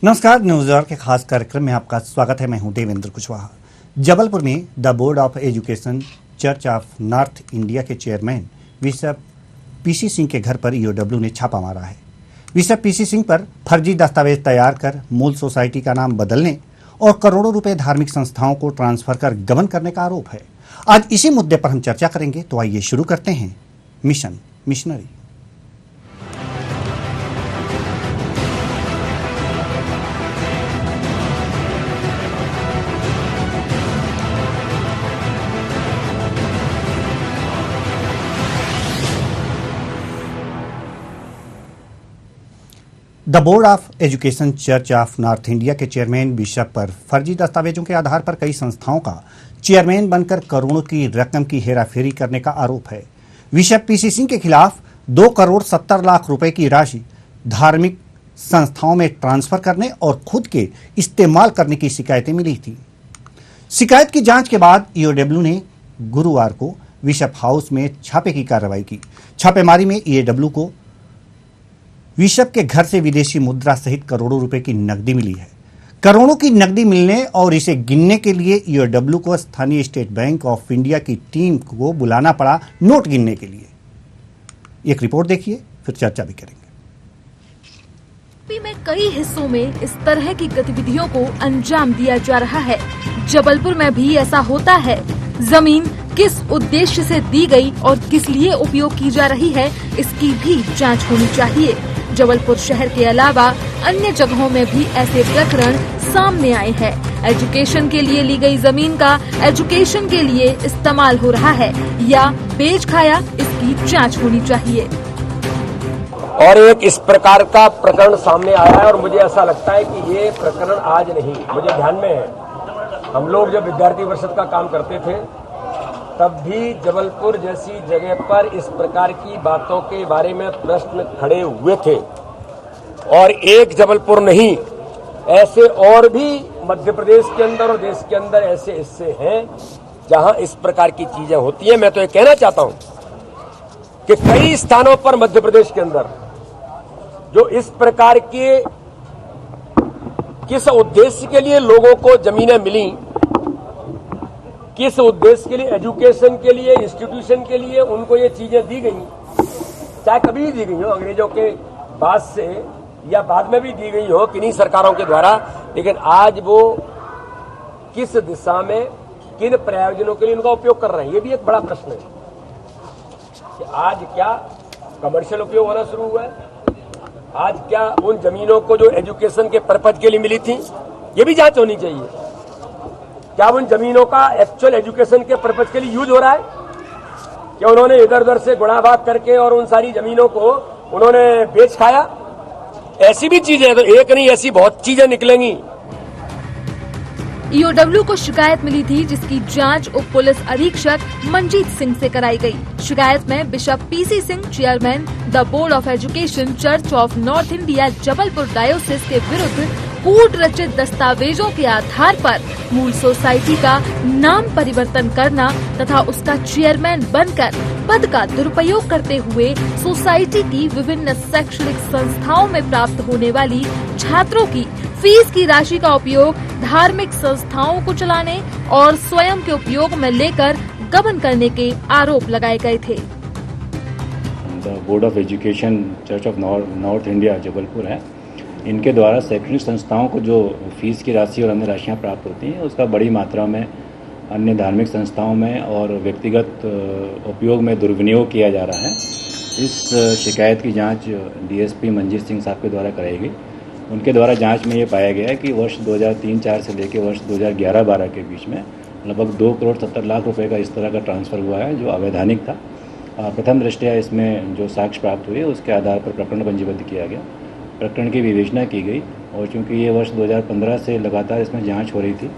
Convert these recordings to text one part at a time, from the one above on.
नमस्कार, news our के खास कार्यक्रम में आपका स्वागत है। मैं हूं देवेंद्र कुशवाहा। जबलपुर में the board of education church of north India के चेयरमैन बिशप पीसी सिंह के घर पर ईओडब्ल्यू ने छापा मारा है। बिशप पीसी सिंह पर फर्जी दस्तावेज तैयार कर मूल सोसाइटी का नाम बदलने और करोड़ों रुपए धार्मिक संस्थाओं को ट्रांसफर कर गबन करने का आरोप है। आज इसी मुद्दे पर हम चर्चा करेंगे, तो आइए शुरू करते हैं mission missionary. The board of education church of north India के चेयरमैन बिशप पर फर्जी दस्तावेजों के आधार पर कई संस्थाओं का चेयरमैन बनकर करोड़ों की रकम की हेराफेरी करने का आरोप है। बिशप पीसी सिंह के खिलाफ 2 करोड़ 70 लाख रुपए की राशि धार्मिक संस्थाओं में ट्रांसफर करने और खुद के इस्तेमाल करने की शिकायतें मिली थी। शिकायत की जांच के बाद ईओडब्ल्यू ने गुरुवार को बिशप हाउस में छापे की कार्रवाई की। छापेमारी में ईओडब्ल्यू को बिशप के घर से विदेशी मुद्रा सहित करोड़ों रुपए की नकदी मिली है। करोड़ों की नकदी मिलने और इसे गिनने के लिए ईओडब्ल्यू को स्थानीय स्टेट बैंक ऑफ इंडिया की टीम को बुलाना पड़ा नोट गिनने के लिए। एक रिपोर्ट देखिए, फिर चर्चा भी करेंगे। यूपी में कई हिस्सों में इस तरह की गतिविधियों को अंजाम दिया जा रहा है। जबलपुर में भी ऐसा होता है। जमीन किस उद्देश्य से दी गई और किस लिए उपयोग की जा रही है, इसकी भी जांच होनी चाहिए। जबलपुर शहर के अलावा अन्य जगहों में भी ऐसे प्रकरण सामने आए हैं। एजुकेशन के लिए ली गई जमीन का एजुकेशन के लिए इस्तेमाल हो रहा है या बेच खाया, इसकी जांच होनी चाहिए। और एक इस प्रकार का प्रकरण सामने आया है और मुझे ऐसा लगता है कि ये प्रकरण आज नहीं, मुझे ध्यान में है, हम लोग जब विद्यार्थी परिषद का काम करते थे तब भी जबलपुर जैसी जगह पर इस प्रकार की बातों के बारे में प्रश्न खड़े हुए थे। और एक जबलपुर नहीं, ऐसे और भी मध्य प्रदेश के अंदर और देश के अंदर ऐसे हिस्से हैं जहां इस प्रकार की चीजें होती हैं। मैं तो ये कहना चाहता हूं कि कई स्थानों पर मध्य प्रदेश के अंदर जो इस प्रकार के किस उद्देश्य के लिए लोगों को जमीनें मिली, किस उद्देश्य के लिए, एजुकेशन के लिए, इंस्टीट्यूशन के लिए उनको ये चीजें दी गई, चाहे कभी भी दी गई हो, अंग्रेजों के बाद से या बाद में भी दी गई हो किन्हीं सरकारों के द्वारा, लेकिन आज वो किस दिशा में किन प्रयोजनों के लिए उनका उपयोग कर रहे हैं, ये भी एक बड़ा प्रश्न है कि आज क्या कमर्शियल उपयोग होना शुरू हुआ है, आज क्या उन जमीनों को जो एजुकेशन के पर्पज के लिए मिली थी, ये भी जांच होनी चाहिए। क्या उन जमीनों का एक्चुअल एजुकेशन के पर्पज के लिए यूज हो रहा है, क्या उन्होंने इधर उधर से गुणाभाग करके और उन सारी जमीनों को उन्होंने बेच खाया? ऐसी भी चीजें, तो एक नहीं ऐसी बहुत चीजें निकलेंगी। ईओडब्ल्यू को शिकायत मिली थी जिसकी जांच उप पुलिस अधीक्षक मंजीत सिंह से कराई गई। शिकायत में bishop PC Singh, chairman the board of education church of north India Jabalpur डायोसिस के विरुद्ध कूट रचित दस्तावेजों के आधार पर मूल सोसाइटी का नाम परिवर्तन करना तथा उसका चेयरमैन बनकर पद का दुरुपयोग करते हुए सोसाइटी की विभिन्न शैक्षणिक संस्थाओं में प्राप्त होने वाली छात्रों की फीस की राशि का उपयोग धार्मिक संस्थाओं को चलाने और स्वयं के उपयोग में लेकर गबन करने के आरोप लगाए गए थे। The board of education church of north India Jabalpur है, इनके द्वारा शैक्षणिक संस्थाओं को जो फीस की राशि और अन्य राशियाँ प्राप्त होती हैं, उसका बड़ी मात्रा में अन्य धार्मिक संस्थाओं में और व्यक्तिगत उपयोग में दुर्विनियोग किया जा रहा है। इस शिकायत की जांच डीएसपी मंजीत सिंह साहब के द्वारा कराई गई। उनके द्वारा जांच में ये पाया गया है कि वर्ष 2003-04 से लेकर वर्ष 2011-12 के बीच में लगभग 2 करोड़ 70 लाख रुपए का इस तरह का ट्रांसफ़र हुआ है जो अवैधानिक था। प्रथम दृष्टया इसमें जो साक्ष्य प्राप्त हुए उसके आधार पर प्रकरण पंजीबद्ध किया गया, प्रकरण की विवेचना की गई और चूँकि ये वर्ष 2015 से लगातार इसमें जांच हो रही थी,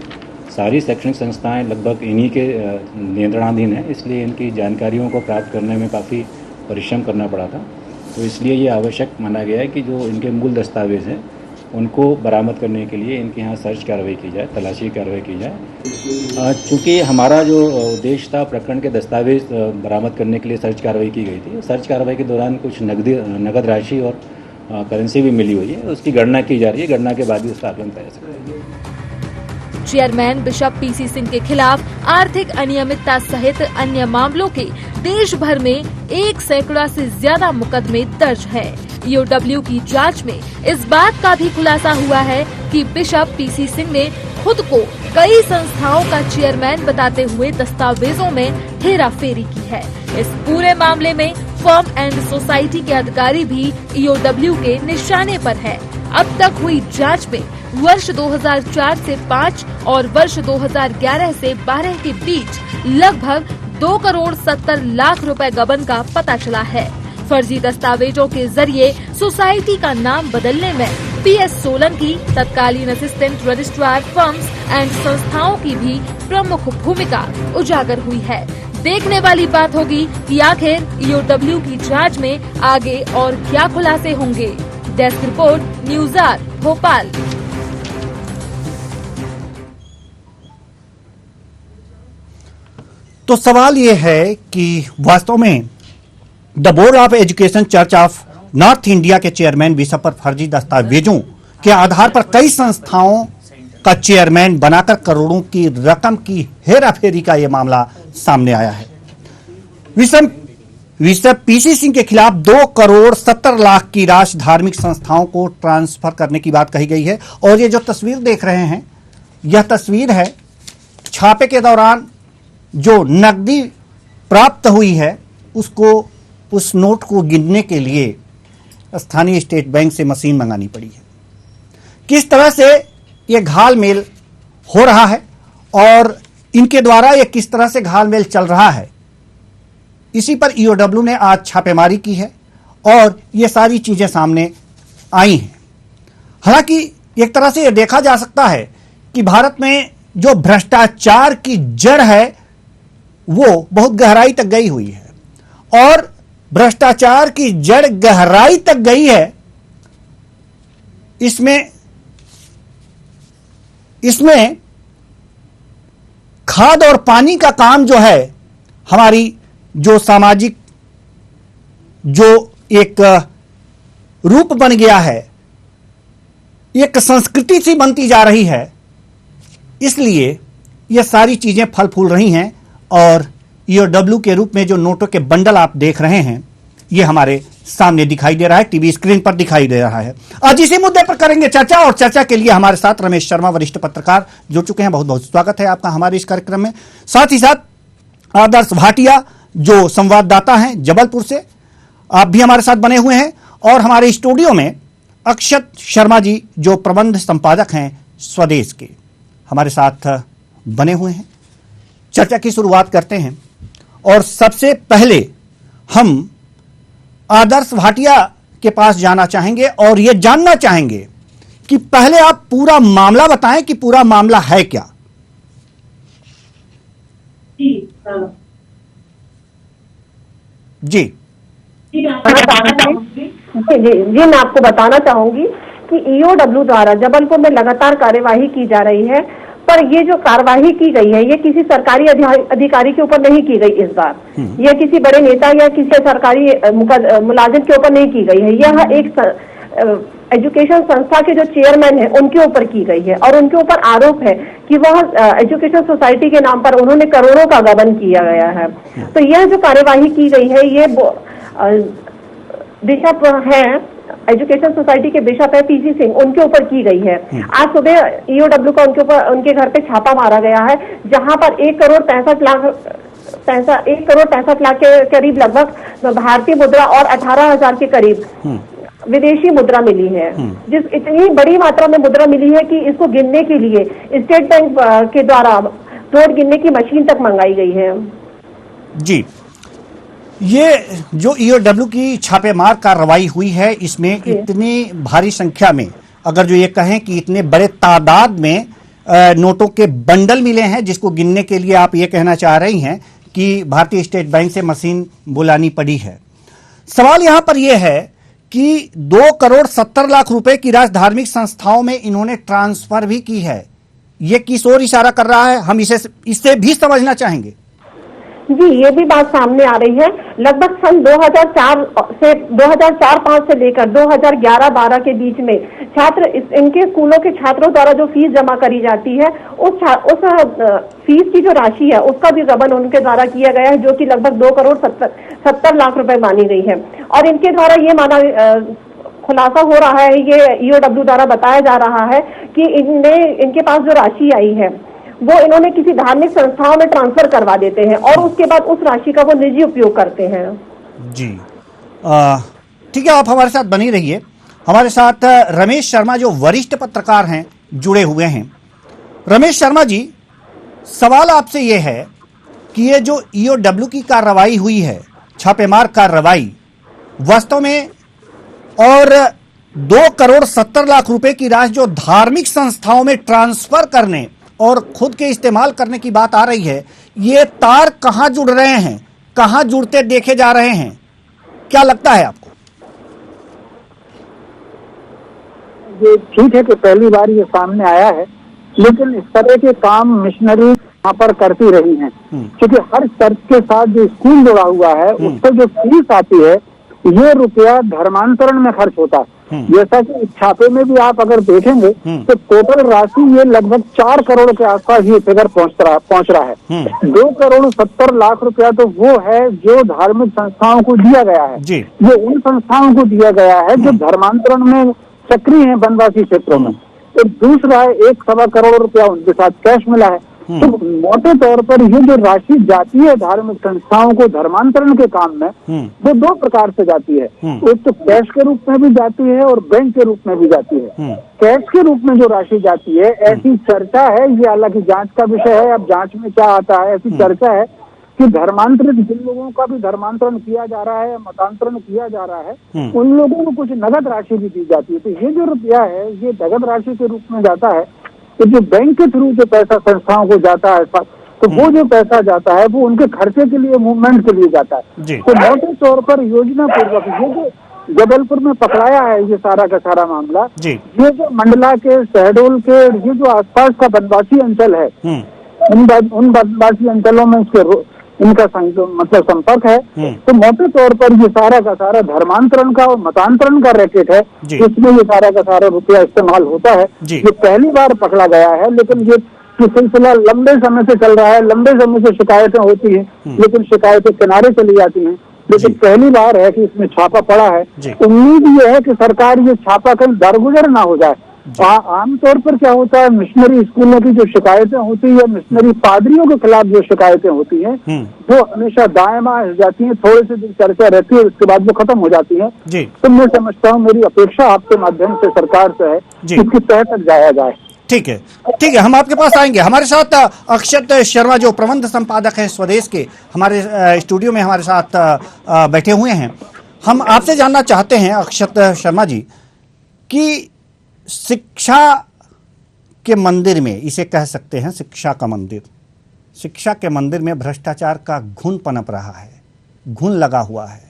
सारी शैक्षणिक संस्थाएं लगभग इन्हीं के नियंत्रणाधीन हैं, इसलिए इनकी जानकारियों को प्राप्त करने में काफ़ी परिश्रम करना पड़ा था। तो इसलिए ये आवश्यक माना गया है कि जो इनके मूल दस्तावेज़ हैं उनको बरामद करने के लिए इनके यहाँ सर्च कार्रवाई की जाए, तलाशी कार्रवाई की जाए। चूँकि हमारा जो उद्देश्य था प्रकरण के दस्तावेज बरामद करने के लिए सर्च कार्रवाई की गई थी। सर्च कार्रवाई के दौरान कुछ नगद राशि और करेंसी भी मिली हुई है, उसकी गणना की जा रही है। गणना के बाद ही उसका आकलन किया जा सकता है। चेयरमैन बिशप पीसी सिंह के खिलाफ आर्थिक अनियमितता सहित अन्य मामलों के देश भर में 100 से ज्यादा मुकदमे दर्ज हैं। ईओडब्ल्यू की जांच में इस बात का भी खुलासा हुआ है कि बिशप पीसी सिंह ने खुद को कई संस्थाओं का चेयरमैन बताते हुए दस्तावेजों में हेराफेरी की है। इस पूरे मामले में फर्म एंड सोसाइटी के अधिकारी भी ईओडब्ल्यू के निशाने पर है। अब तक हुई जांच में वर्ष 2004 से 5 और वर्ष 2011 से 12 के बीच लगभग 2 करोड़ 70 लाख रुपए गबन का पता चला है। फर्जी दस्तावेजों के जरिए सोसाइटी का नाम बदलने में पीएस सोलंकी, तत्कालीन असिस्टेंट रजिस्ट्रार फर्म्स एंड संस्थाओं की भी प्रमुख भूमिका उजागर हुई है। देखने वाली बात होगी कि आखिर ईओडब्ल्यू की जांच में आगे और क्या खुलासे होंगे। Desk report, news R, Bhopal. तो सवाल ये है कि वास्तव में the board of education church of north India के चेयरमैन बिशप पर फर्जी दस्तावेजों के आधार पर कई संस्थाओं का चेयरमैन बनाकर करोड़ों की रकम की हेराफेरी का यह मामला सामने आया है। बिशप पीसी सिंह के खिलाफ 2 करोड़ 70 लाख की राशि धार्मिक संस्थाओं को ट्रांसफर करने की बात कही गई है। और ये जो तस्वीर देख रहे हैं, यह तस्वीर है छापे के दौरान जो नकदी प्राप्त हुई है, उस नोट को गिनने के लिए स्थानीय स्टेट बैंक से मशीन मंगानी पड़ी है। किस तरह से यह घालमेल हो रहा है और इनके द्वारा यह किस तरह से घालमेल चल रहा है, इसी पर ईओडब्ल्यू ने आज छापेमारी की है और ये सारी चीजें सामने आई हैं। हालांकि एक तरह से यह देखा जा सकता है कि भारत में जो भ्रष्टाचार की जड़ है वो बहुत गहराई तक गई हुई है और भ्रष्टाचार की जड़ गहराई तक गई है। इसमें खाद और पानी का काम जो है, हमारी जो सामाजिक जो एक रूप बन गया है, एक संस्कृति सी बनती जा रही है, इसलिए ये सारी चीजें फल फूल रही हैं। और ईओडब्ल्यू के रूप में जो नोटों के बंडल आप देख रहे हैं, ये हमारे सामने दिखाई दे रहा है, टीवी स्क्रीन पर दिखाई दे रहा है। आज इसी मुद्दे पर करेंगे चर्चा और चर्चा के लिए हमारे साथ रमेश शर्मा, वरिष्ठ पत्रकार, जुड़ चुके हैं। बहुत बहुत स्वागत है आपका हमारे इस कार्यक्रम में। साथ ही साथ आदर्श भाटिया जो संवाददाता हैं जबलपुर से, आप भी हमारे साथ बने हुए हैं। और हमारे स्टूडियो में अक्षत शर्मा जी जो प्रबंध संपादक हैं स्वदेश के, हमारे साथ बने हुए हैं। चर्चा की शुरुआत करते हैं और सबसे पहले हम आदर्श भाटिया के पास जाना चाहेंगे और यह जानना चाहेंगे कि पहले आप पूरा मामला बताएं कि पूरा मामला है क्या। जी जी मैं आपको बताना चाहूंगी कि ईओडब्ल्यू द्वारा जबलपुर में लगातार कार्यवाही की जा रही है, पर ये जो कार्यवाही की गई है ये किसी सरकारी अधिकारी के ऊपर नहीं की गई इस बार। ये किसी बड़े नेता या किसी सरकारी मुलाजिम के ऊपर नहीं की गई है। यह एक एजुकेशन संस्था के जो चेयरमैन है उनके ऊपर की गई है और उनके ऊपर आरोप है कि वह एजुकेशन सोसाइटी के नाम पर उन्होंने करोड़ों का गबन किया गया है। तो यह जो कार्यवाही की गई है ये बिशप है, एजुकेशन सोसाइटी के बिशप है पीसी सिंह, उनके ऊपर की गई है। आज सुबह ईओडब्ल्यू का उनके घर पे छापा मारा गया है, जहां पर 1 करोड़ 65 लाख के करीब लगभग भारतीय मुद्रा और 18,000 के करीब विदेशी मुद्रा मिली है। जिस इतनी बड़ी मात्रा में मुद्रा मिली है कि इसको गिनने के लिए स्टेट बैंक के द्वारा नोट गिनने की मशीन तक मंगाई गई है। जी, ये जो ईओडब्ल्यू की छापेमार कार्रवाई हुई है, इसमें इतनी भारी संख्या में, अगर जो ये कहें कि इतने बड़े तादाद में नोटों के बंडल मिले हैं, जिसको गिनने के लिए आप ये कहना चाह रही हैं कि भारतीय स्टेट बैंक से मशीन बुलानी पड़ी है। सवाल यहां पर यह है कि 2 करोड़ 70 लाख रुपए की राशि धार्मिक संस्थाओं में इन्होंने ट्रांसफर भी की है। ये किस ओर इशारा कर रहा है, हम इससे भी समझना चाहेंगे। जी, ये भी बात सामने आ रही है। लगभग सन 2004 से 2004-5 से लेकर 2011-12 के बीच में छात्र इनके स्कूलों के छात्रों द्वारा जो फीस जमा करी जाती है, उस फीस की जो राशि है उसका भी गबन उनके द्वारा किया गया है, जो कि लगभग 2,70 लाख रुपए मानी गई है। और इनके द्वारा ये खुलासा हो रहा है, ये ईओडब्ल्यू द्वारा बताया जा रहा है कि इनके पास जो राशि आई है वो इन्होंने किसी धार्मिक संस्थाओं में ट्रांसफर करवा देते हैं और उसके बाद उस राशि का वो निजी उपयोग करते हैं। जी, ठीक है, आप हमारे साथ बनी रहिए। हमारे साथ रमेश शर्मा जो वरिष्ठ पत्रकार हैं जुड़े हुए हैं। रमेश शर्मा जी, सवाल आपसे ये है कि ये जो ईओडब्ल्यू की कार्रवाई हुई है, छापेमार कार्रवाई, वास्तव में और 2,70 लाख रुपए की राशि जो धार्मिक संस्थाओं में ट्रांसफर करने और खुद के इस्तेमाल करने की बात आ रही है, ये तार कहां जुड़ रहे हैं, कहां जुड़ते देखे जा रहे हैं, क्या लगता है आपको? ये ठीक है कि पहली बार ये सामने आया है, लेकिन इस तरह के काम मिशनरी यहाँ पर करती रही हैं, क्योंकि हर चर्च के साथ जो स्कूल जुड़ा हुआ है उससे जो फीस आती है ये रुपया धर्मांतरण में खर्च होता है। जैसा कि इस छापे में भी आप अगर देखेंगे तो टोटल राशि ये लगभग 4 करोड़ के आसपास ये फिगर पहुंच रहा है। 2,70 लाख रुपया तो वो है जो धार्मिक संस्थाओं को दिया गया है। ये उन संस्थाओं को दिया गया है जो धर्मांतरण में सक्रिय हैं वनवासी क्षेत्रों में। तो दूसरा 1.25 करोड़ रुपया उनके साथ कैश मिला है। तो मोटे तौर पर ये जो राशि जाती है धार्मिक संस्थाओं को धर्मांतरण के काम में, वो 2 प्रकार से जाती है। एक तो कैश के रूप में भी जाती है और बैंक के रूप में भी जाती है। कैश के रूप में जो राशि जाती है, ऐसी चर्चा है, ये हालांकि जांच का विषय है, अब जांच में क्या आता है, ऐसी चर्चा है कि धर्मांतरित जिन लोगों का भी धर्मांतरण किया जा रहा है, मतांतरण किया जा रहा है, उन लोगों को कुछ नगद राशि भी दी जाती है। तो ये जो रुपया है ये नगद राशि के रूप में जाता है। तो जो बैंक के थ्रू जो पैसा संस्थाओं को जाता है, तो वो जो पैसा जाता है वो उनके खर्चे के लिए, मूवमेंट के लिए जाता है। तो मोटे तौर पर योजना पूर्वक ये जो जबलपुर में पकड़ाया है ये सारा का सारा मामला, ये जो मंडला के, शहडोल के, ये जो आसपास का वनवासी अंचल है, उन वनवासी अंचलों में इनका मतलब संपर्क है। तो मोटे तौर पर ये सारा का सारा धर्मांतरण का और मतांतरण का रैकेट है, इसमें ये सारा का सारा रुपया इस्तेमाल होता है। ये पहली बार पकड़ा गया है, लेकिन ये सिलसिला लंबे समय से चल रहा है। लंबे समय से शिकायतें होती हैं, लेकिन शिकायतें किनारे चली जाती हैं। लेकिन पहली बार है कि इसमें छापा पड़ा है। उम्मीद ये है कि सरकार ये छापा कहीं दरगुजर ना हो जाए। आमतौर पर क्या होता है, मिशनरी स्कूलों की जो शिकायतें होती है, मिशनरी पादरियों के खिलाफ जो शिकायतें होती हैं, वो हमेशा दाएं बाएं हो जाती हैं, थोड़े से दिन चर्चा रहती है, उसके बाद वो खत्म हो जाती है। तो मैं समझता हूँ, मेरी अपेक्षा आपके माध्यम से सरकार से है कि इसकी तह तक जाया जाए। ठीक है, ठीक है, हम आपके पास आएंगे। हमारे साथ अक्षत शर्मा जो प्रबंध संपादक हैं स्वदेश के, हमारे स्टूडियो में हमारे साथ बैठे हुए हैं। हम आपसे जानना चाहते हैं अक्षत शर्मा जी कि शिक्षा के मंदिर में, इसे कह सकते हैं शिक्षा का मंदिर, शिक्षा के मंदिर में भ्रष्टाचार का घुन पनप रहा है, घुन लगा हुआ है।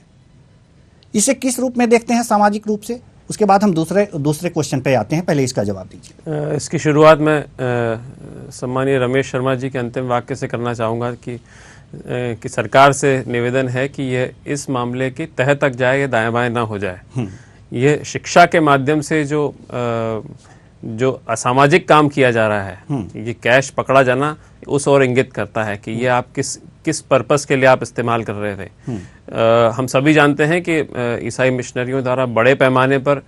इसे किस रूप में देखते हैं सामाजिक रूप से? उसके बाद हम दूसरे क्वेश्चन पे आते हैं, पहले इसका जवाब दीजिए। इसकी शुरुआत मैं सम्मानीय रमेश शर्मा जी के अंतिम वाक्य से करना चाहूँगा कि सरकार से निवेदन है कि ये इस मामले की तह तक जाए, ये दाएं बाएं ना हो जाए। ये शिक्षा के माध्यम से जो असामाजिक काम किया जा रहा है, ये कैश पकड़ा जाना उस ओर इंगित करता है कि ये आप किस पर्पस के लिए आप इस्तेमाल कर रहे थे। हम सभी जानते हैं कि ईसाई मिशनरियों द्वारा बड़े पैमाने पर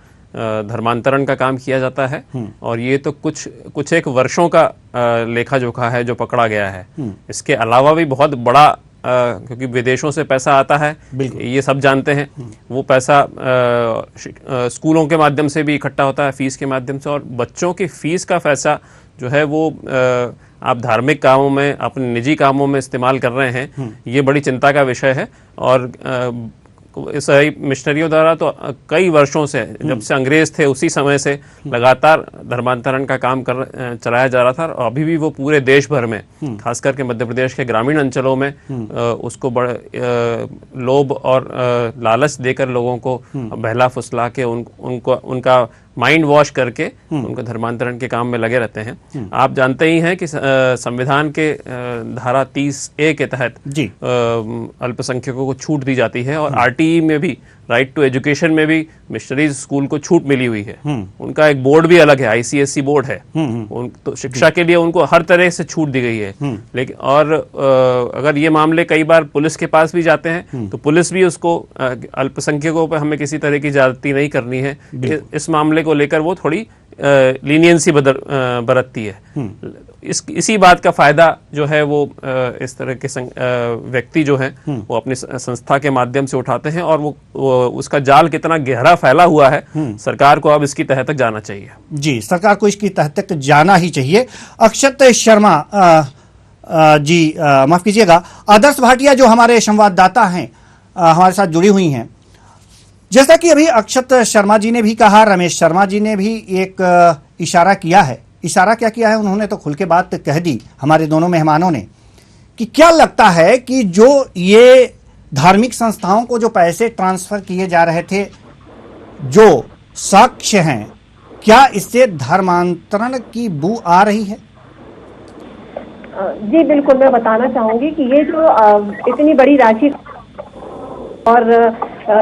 धर्मांतरण का काम किया जाता है, और ये तो कुछ एक वर्षों का लेखा जोखा है जो पकड़ा गया है। इसके अलावा भी बहुत बड़ा, क्योंकि विदेशों से पैसा आता है, ये सब जानते हैं। वो पैसा स्कूलों के माध्यम से भी इकट्ठा होता है, फीस के माध्यम से, और बच्चों की फीस का पैसा जो है वो आप धार्मिक कामों में, अपने निजी कामों में इस्तेमाल कर रहे हैं। ये बड़ी चिंता का विषय है। और इस मिशनरियों द्वारा तो कई वर्षों से, जब से अंग्रेज थे उसी समय से लगातार धर्मांतरण का काम चलाया जा रहा था, और अभी भी वो पूरे देश भर में, खास करके मध्य प्रदेश के ग्रामीण अंचलों में उसको बड़े लोभ और लालच देकर लोगों को बहला फुसला के उनका माइंड वॉश करके उनको धर्मांतरण के काम में लगे रहते हैं। आप जानते ही हैं कि संविधान के धारा 30A के तहत अल्पसंख्यकों को छूट दी जाती है और RTE में भी, राइट टू एजुकेशन में भी मिशनरीज स्कूल को छूट मिली हुई है। उनका एक बोर्ड भी अलग है, ICSE बोर्ड है। तो शिक्षा के लिए उनको हर तरह से छूट दी गई है। लेकिन और अगर ये मामले कई बार पुलिस के पास भी जाते हैं तो पुलिस भी उसको अल्पसंख्यकों पर हमें किसी तरह की ज्यादती नहीं करनी है, इस मामले को लेकर वो थोड़ी लीनियंसी बरतती है। इसी बात का फायदा जो है वो इस तरह के व्यक्ति जो हैं वो अपनी संस्था के माध्यम से उठाते हैं और वो उसका जाल कितना गहरा फैला हुआ है, सरकार को अब इसकी तह तक जाना चाहिए। जी, सरकार को इसकी तह तक जाना ही चाहिए। अक्षत शर्मा जी, माफ कीजिएगा, आदर्श भाटिया जो हमारे संवाददाता हैं हमारे साथ जुड़ी हुई हैं, जैसा कि अभी अक्षत शर्मा जी ने भी कहा, रमेश शर्मा जी ने भी एक इशारा किया है। इशारा क्या किया है, उन्होंने तो खुल के बात कह दी हमारे दोनों मेहमानों ने, कि क्या लगता है कि जो ये धार्मिक संस्थाओं को जो पैसे ट्रांसफर किए जा रहे थे, जो साक्ष्य हैं, क्या इससे धर्मांतरण की बू आ रही है? जी बिल्कुल, मैं बताना चाहूंगी कि ये जो इतनी बड़ी राशि और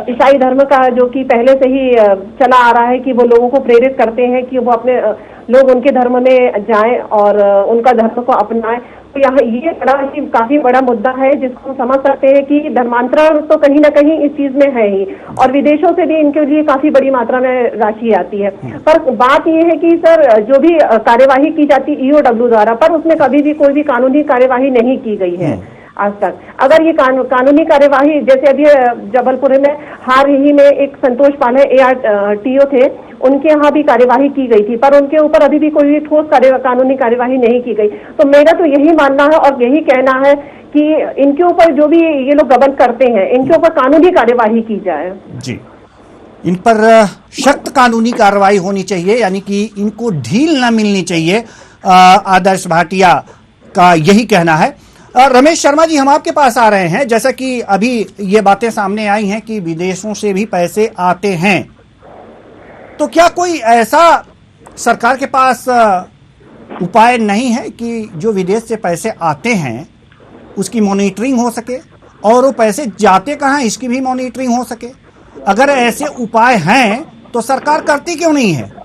ईसाई धर्म का जो कि पहले से ही चला आ रहा है कि वो लोगों को प्रेरित करते हैं कि वो अपने लोग उनके धर्म में जाएं और उनका धर्म को अपनाएं, तो यहाँ ये बड़ा ही काफी बड़ा मुद्दा है जिसको हम समझ सकते हैं कि धर्मांतरण तो कहीं ना कहीं इस चीज में है ही, और विदेशों से भी इनके लिए काफी बड़ी मात्रा में राशि आती है। पर बात ये है कि सर, जो भी कार्यवाही की जाती EOW द्वारा, पर उसमें कभी भी कोई भी कानूनी कार्यवाही नहीं की गई है आज तक। अगर ये कानूनी कार्यवाही, जैसे अभी जबलपुर में हाल ही में एक संतोष पाले ARTO थे, उनके यहाँ भी कार्यवाही की गई थी, पर उनके ऊपर अभी भी कोई ठोस कानूनी कार्यवाही नहीं की गई। तो मेरा तो यही मानना है और यही कहना है कि इनके ऊपर जो भी ये लोग गबन करते हैं, इनके ऊपर कानूनी कार्यवाही की जाए। जी, इन पर सख्त कानूनी कार्रवाई होनी चाहिए, यानी कि इनको ढील न मिलनी चाहिए। आदर्श भाटिया का यही कहना है। रमेश शर्मा जी, हम आपके पास आ रहे हैं। जैसा कि अभी ये बातें सामने आई हैं कि विदेशों से भी पैसे आते हैं, तो क्या कोई ऐसा सरकार के पास उपाय नहीं है कि जो विदेश से पैसे आते हैं उसकी मॉनिटरिंग हो सके, और वो पैसे जाते कहाँ इसकी भी मॉनिटरिंग हो सके? अगर ऐसे उपाय हैं तो सरकार करती क्यों नहीं है?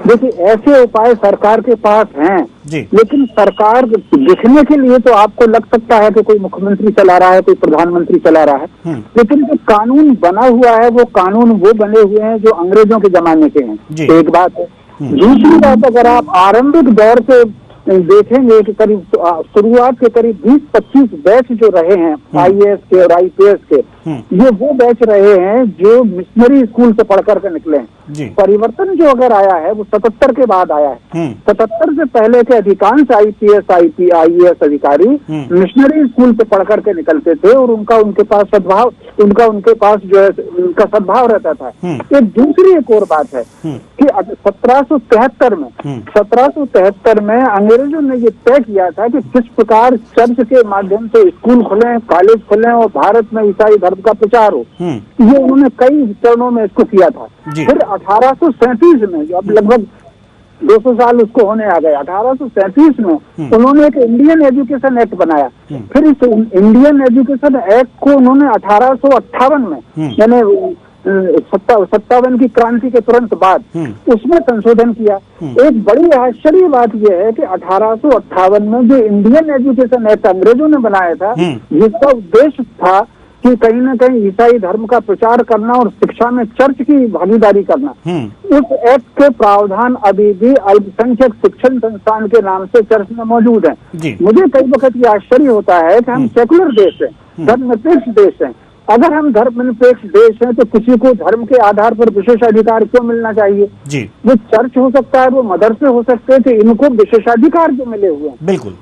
देखिए, ऐसे उपाय सरकार के पास हैं जी, लेकिन सरकार दिखने के लिए तो आपको लग सकता है कि कोई मुख्यमंत्री चला रहा है, कोई प्रधानमंत्री चला रहा है, लेकिन जो कानून बना हुआ है वो कानून वो बने हुए हैं जो अंग्रेजों के जमाने के हैं। एक बात है। दूसरी बात, अगर आप आरंभिक दौर से देखेंगे कि करीब शुरुआत के करीब 20-25 बैच जो रहे हैं IAS के और IPS के, ये वो बैच रहे हैं जो मिशनरी स्कूल से पढ़कर के निकले हैं। परिवर्तन जो अगर आया है वो 77 के बाद आया है। 77 से पहले के अधिकांश IPS IAS अधिकारी मिशनरी स्कूल से पढ़कर के निकलते थे और उनके पास सद्भाव, उनके पास जो है उनका सद्भाव रहता था। दूसरी एक और बात है कि 1773 में अंग्रेजों ने ये तय किया था कि किस प्रकार चर्च के माध्यम से स्कूल खुले, कॉलेज खुले और भारत में ईसाई धर्म का प्रचार हो। ये उन्होंने कई चरणों में इसको किया था। फिर 1837 में, जो अब लगभग 200 साल उसको होने आ गए, 1837 में उन्होंने एक इंडियन एजुकेशन एक्ट बनाया। फिर इस इंडियन एजुकेशन एक्ट को उन्होंने 1858 में, यानी 57 की क्रांति के तुरंत बाद उसमें संशोधन किया। एक बड़ी आश्चर्य बात यह है कि 1858 में जो इंडियन एजुकेशन एक्ट अंग्रेजों ने बनाया था, जिसका उद्देश्य था कि कहीं न कहीं ईसाई धर्म का प्रचार करना और शिक्षा में चर्च की भागीदारी करना, उस एक्ट के प्रावधान अभी भी अल्पसंख्यक शिक्षण संस्थान के नाम से चर्च में मौजूद है। मुझे कई वक्त ये आश्चर्य होता है कि हम सेकुलर देश हैं, धर्मनिरपेक्ष देश हैं। अगर हम धर्मनिरपेक्ष देश हैं तो किसी को धर्म के आधार पर विशेषाधिकार क्यों मिलना चाहिए? वो चर्च हो सकता है, वो मदरसे हो सकते हैं, तो इनको विशेषाधिकार जो मिले हुए हैं। बिल्कुल।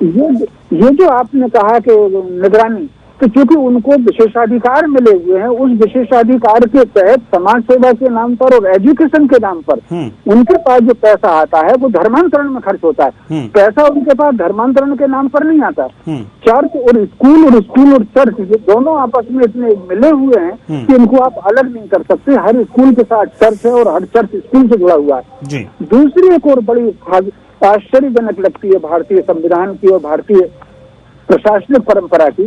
ये जो आपने कहा कि निगरानी, तो क्योंकि उनको विशेषाधिकार मिले हुए हैं, उस विशेषाधिकार के तहत समाज सेवा के नाम पर और एजुकेशन के नाम पर उनके पास जो पैसा आता है वो धर्मांतरण में खर्च होता है। पैसा उनके पास धर्मांतरण के नाम पर नहीं आता। चर्च और स्कूल और चर्च ये दोनों आपस में इतने मिले हुए हैं कि इनको आप अलग नहीं कर सकते। हर स्कूल के साथ चर्च है और हर चर्च स्कूल से जुड़ा हुआ है। दूसरी एक और बड़ी आश्चर्यजनक लगती है भारतीय संविधान की और भारतीय प्रशासनिक परंपरा की,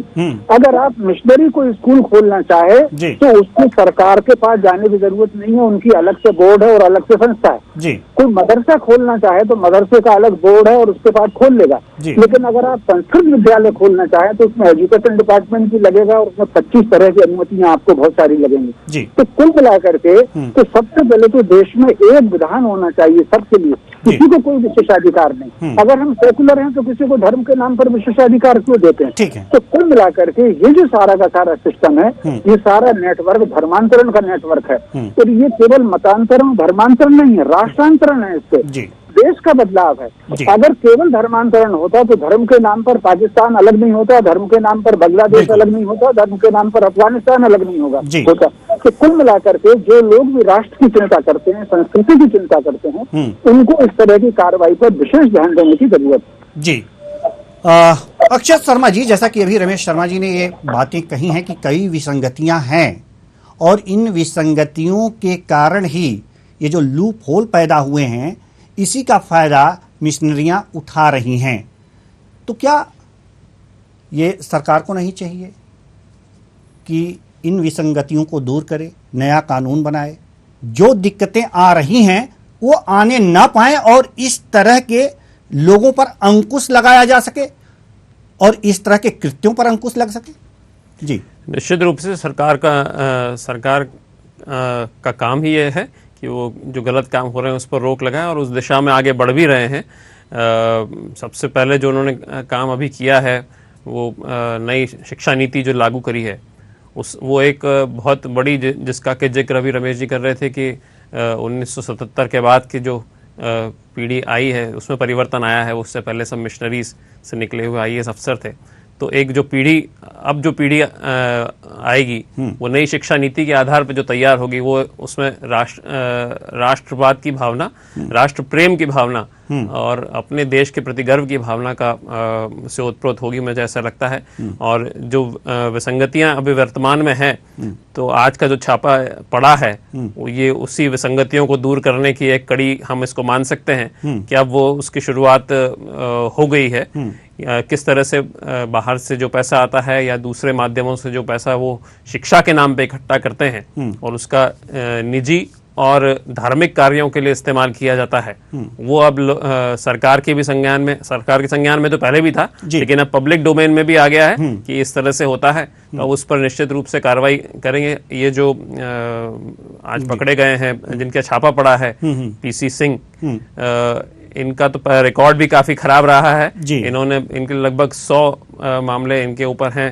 अगर आप मिशनरी को स्कूल खोलना चाहे तो उसको सरकार के पास जाने की जरूरत नहीं है, उनकी अलग से बोर्ड है और अलग से संस्था है। कोई मदरसा खोलना चाहे तो मदरसे का अलग बोर्ड है और उसके पास खोल लेगा। लेकिन अगर आप संस्कृत विद्यालय खोलना चाहें तो उसमें एजुकेशन डिपार्टमेंट की लगेगा और उसमें 25 तरह की अनुमतियां आपको बहुत सारी लगेंगी। तो कुल मिलाकर के तो सबसे पहले तो देश में एक विधान होना चाहिए सबके लिए, किसी को कोई विशेषाधिकार नहीं। अगर हम सेकुलर हैं तो किसी को धर्म के नाम पर विशेषाधिकार क्यों देते हैं? ठीक है। तो कुल मिलाकर के ये जो सारा का सारा सिस्टम है, ये सारा नेटवर्क धर्मांतरण का नेटवर्क है। और ये केवल मतांतरण धर्मांतरण नहीं है, राष्ट्रांतरण है। इससे देश का बदलाव है। अगर केवल धर्मांतरण होता तो धर्म के नाम पर पाकिस्तान अलग नहीं होता, धर्म के नाम पर बांग्लादेश अलग नहीं होता, धर्म के नाम पर अफगानिस्तान अलग नहीं होता। तो कुल मिलाकर के जो लोग भी राष्ट्र की चिंता करते हैं, संस्कृति की चिंता करते हैं, उनको इस तरह की कार्रवाई पर विशेष ध्यान देने की जरूरत है। जी अक्षत शर्मा जी, जैसा कि अभी रमेश शर्मा जी ने ये बातें कही हैं कि कई विसंगतियां हैं और इन विसंगतियों के कारण ही ये जो लूप होल पैदा हुए हैं, इसी का फायदा मिशनरियां उठा रही हैं। तो क्या ये सरकार को नहीं चाहिए कि इन विसंगतियों को दूर करे, नया कानून बनाए, जो दिक्कतें आ रही हैं वो आने ना पाए और इस तरह के लोगों पर अंकुश लगाया जा सके और इस तरह के कृत्यों पर अंकुश लग सके? जी निश्चित रूप से सरकार का काम ही ये है कि वो जो गलत काम हो रहे हैं उस पर रोक लगाएं और उस दिशा में आगे बढ़ भी रहे हैं। सबसे पहले जो उन्होंने काम अभी किया है वो नई शिक्षा नीति जो लागू करी है, वो एक बहुत बड़ी, जिसका के जिक्र अभी रमेश जी कर रहे थे कि 1977 के बाद की जो पीढ़ी आई है उसमें परिवर्तन आया है। उससे पहले सब मिशनरीज से निकले हुए IAS अफसर थे। तो एक जो पीढ़ी आएगी वो नई शिक्षा नीति के आधार पर जो तैयार होगी, वो उसमें राष्ट्रवाद की भावना, राष्ट्र प्रेम की भावना और अपने देश के प्रति गर्व की भावना का से उत्प्रोत होगी, मुझे ऐसा लगता है। और जो विसंगतियां अभी वर्तमान में हैं, तो आज का जो छापा पड़ा है वो ये उसी विसंगतियों को दूर करने की एक कड़ी हम इसको मान सकते हैं कि अब वो उसकी शुरुआत हो गई है। किस तरह से बाहर से जो पैसा आता है या दूसरे माध्यमों से जो पैसा वो शिक्षा के नाम पे इकट्ठा करते हैं और उसका निजी और धार्मिक कार्यों के लिए इस्तेमाल किया जाता है, वो अब सरकार के संज्ञान में तो पहले भी था, लेकिन अब पब्लिक डोमेन में भी आ गया है कि इस तरह से होता है। तो उस पर निश्चित रूप से कार्रवाई करेंगे। ये जो आज पकड़े गए हैं, जिनका छापा पड़ा है, PC सिंह, इनका तो रिकॉर्ड भी काफी खराब रहा है। इनके लगभग 100 मामले इनके ऊपर हैं।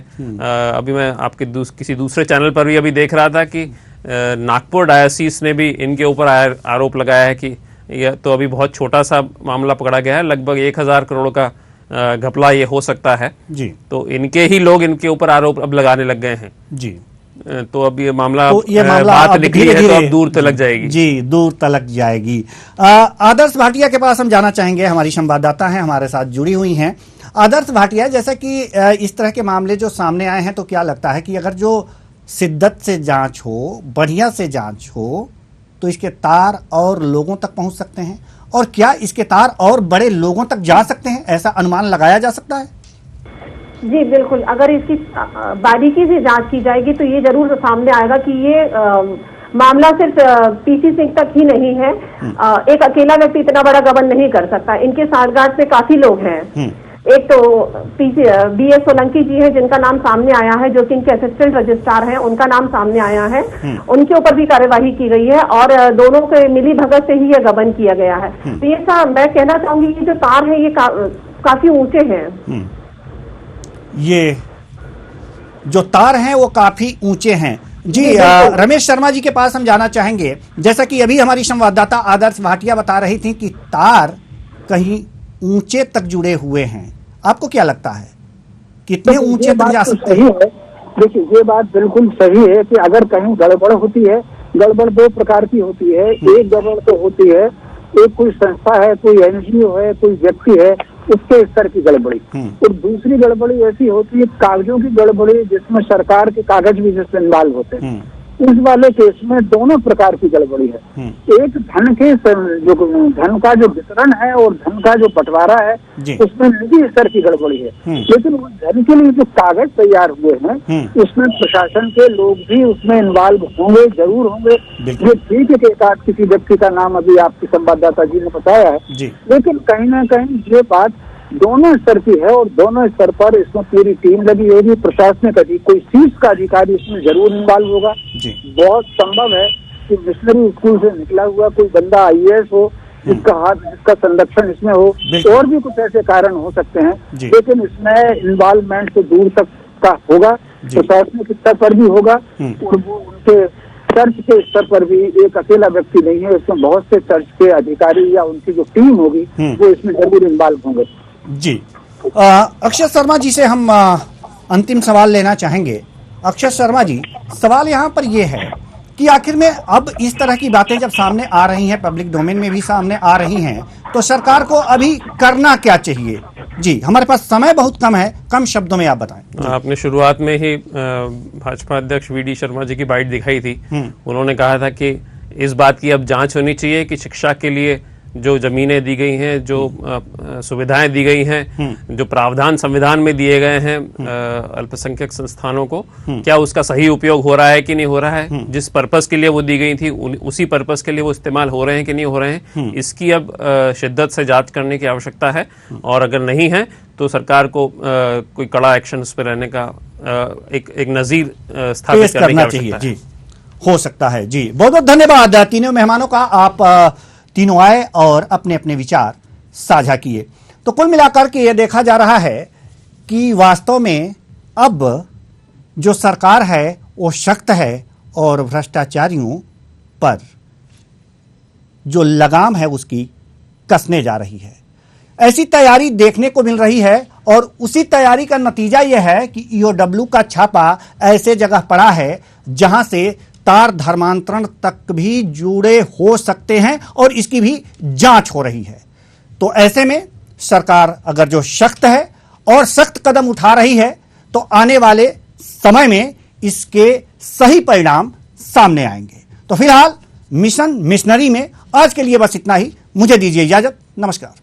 अभी मैं आपके किसी दूसरे चैनल पर भी अभी देख रहा था कि नागपुर डायोसीस ने भी इनके ऊपर आरोप लगाया है कि यह तो अभी बहुत छोटा सा मामला पकड़ा गया है, लगभग 1000 करोड़ का घपला ये हो सकता है जी। तो इनके ही लोग इनके ऊपर आरोप अब लगाने लग गए हैं जी। तो अब ये मामला बात निकली है तो अब दूर तलक जाएगी जी, दूर तलक जाएगी। आदर्श भाटिया के पास हम जाना चाहेंगे, हमारी संवाददाता हैं, हमारे साथ जुड़ी हुई हैं। आदर्श भाटिया, जैसा कि इस तरह के मामले जो सामने आए हैं, तो क्या लगता है कि अगर जो शिद्दत से जांच हो, बढ़िया से जांच हो, तो इसके तार और लोगों तक पहुंच सकते हैं? और क्या इसके तार और बड़े लोगों तक जा सकते हैं, ऐसा अनुमान लगाया जा सकता है? जी बिल्कुल, अगर इसकी बारीकी से जांच की जाएगी तो ये जरूर सामने आएगा कि ये मामला सिर्फ PC सिंह तक ही नहीं है। एक अकेला व्यक्ति इतना बड़ा गबन नहीं कर सकता। इनके साठगांठ में काफी लोग हैं। एक तो BS सोलंकी जी हैं, जिनका नाम सामने आया है, जो कि इनके असिस्टेंट रजिस्ट्रार हैं, उनका नाम सामने आया है। उनके ऊपर भी कार्यवाही की गई है और दोनों के मिली भगत से ही यह गबन किया गया है। तो ये मैं कहना चाहूंगी, ये जो तार है ये काफी ऊंचे हैं। ये जो तार हैं वो काफी ऊंचे हैं जी। रमेश शर्मा जी के पास हम जाना चाहेंगे। जैसा कि अभी हमारी संवाददाता आदर्श भाटिया बता रही थी कि तार कहीं ऊंचे तक जुड़े हुए हैं, आपको क्या लगता है कितने ऊंचे तक जा सकते हैं? देखिए, ये बात बिल्कुल सही है कि अगर कहीं गड़बड़ होती है, गड़बड़ दो प्रकार की होती है। एक गड़बड़ तो होती है, एक कोई संस्था है, कोई एनजीओ है, कोई व्यक्ति है, उसके स्तर की गड़बड़ी। और दूसरी गड़बड़ी ऐसी होती है कागजों की गड़बड़ी, जिसमें सरकार के कागज भी जिसमें इन्वॉल्व होते हैं। इस वाले केस में दोनों प्रकार की गड़बड़ी है। एक धन के जो धन का जो वितरण है और धन का जो बंटवारा है, उसमें निजी स्तर की गड़बड़ी है। लेकिन उस धन के लिए जो कागज तैयार हुए हैं, उसमें प्रशासन के लोग भी उसमें इन्वॉल्व होंगे, जरूर होंगे। ये ठीक है कि एक आध किसी व्यक्ति का नाम अभी आपके संवाददाता जी ने बताया है, लेकिन कहीं ना कहीं ये बात दोनों स्तर की है और दोनों स्तर पर इसमें पूरी टीम लगी होगी। प्रशासनिक कोई शीर्ष का अधिकारी इसमें जरूर इन्वॉल्व होगा। बहुत संभव है कि मिशनरी स्कूल से निकला हुआ कोई बंदा IAS हो, जिसका संरक्षण इसमें हो, और भी कुछ ऐसे कारण हो सकते हैं। लेकिन इसमें इन्वॉल्वमेंट तो दूर तक का होगा, प्रशासनिक स्तर पर भी होगा, और वो उनके चर्च के स्तर पर भी एक अकेला व्यक्ति नहीं है, इसमें बहुत से चर्च के अधिकारी या उनकी जो टीम होगी वो इसमें जरूर इन्वॉल्व होंगे। जी, अक्षय शर्मा जी से हम अंतिम सवाल लेना चाहेंगे। अक्षय शर्मा जी, सवाल यहाँ पर ये है कि आखिर में अब इस तरह की बातें जब सामने आ रही हैं, पब्लिक डोमेन में भी सामने आ रही हैं, तो सरकार को अभी करना क्या चाहिए? जी, हमारे पास समय बहुत कम है, कम शब्दों में आप बताएं। आपने शुरुआत में ही भाजपा अध्यक्ष VD शर्मा जी की बाइट दिखाई थी। उन्होंने कहा था कि इस बात की अब जांच होनी चाहिए कि शिक्षा के लिए जो जमीनें दी गई हैं, जो सुविधाएं दी गई हैं, जो प्रावधान संविधान में दिए गए हैं अल्पसंख्यक संस्थानों को, क्या उसका सही उपयोग हो रहा है कि नहीं हो रहा है? जिस पर्पस के लिए वो दी गई थी उसी पर्पस के लिए वो इस्तेमाल हो रहे हैं कि नहीं हो रहे हैं, इसकी अब शिद्दत से जांच करने की आवश्यकता है। और अगर नहीं है तो सरकार को कोई कड़ा एक्शन उस पर रहने का एक नजीर स्थापित करने की आवश्यकता है। जी, हो सकता है। जी, बहुत बहुत धन्यवाद तीनों मेहमानों का। आप तीनों आए और अपने अपने विचार साझा किए। तो कुल मिलाकर के ये देखा जा रहा है कि वास्तव में अब जो सरकार है वो सख्त है और भ्रष्टाचारियों पर जो लगाम है उसकी कसने जा रही है। ऐसी तैयारी देखने को मिल रही है और उसी तैयारी का नतीजा यह है कि EOW का छापा ऐसे जगह पड़ा है जहां से तार धर्मांतरण तक भी जुड़े हो सकते हैं और इसकी भी जांच हो रही है। तो ऐसे में सरकार अगर जो सख्त है और सख्त कदम उठा रही है तो आने वाले समय में इसके सही परिणाम सामने आएंगे। तो फिलहाल मिशन मिशनरी में आज के लिए बस इतना ही। मुझे दीजिए इजाजत। नमस्कार।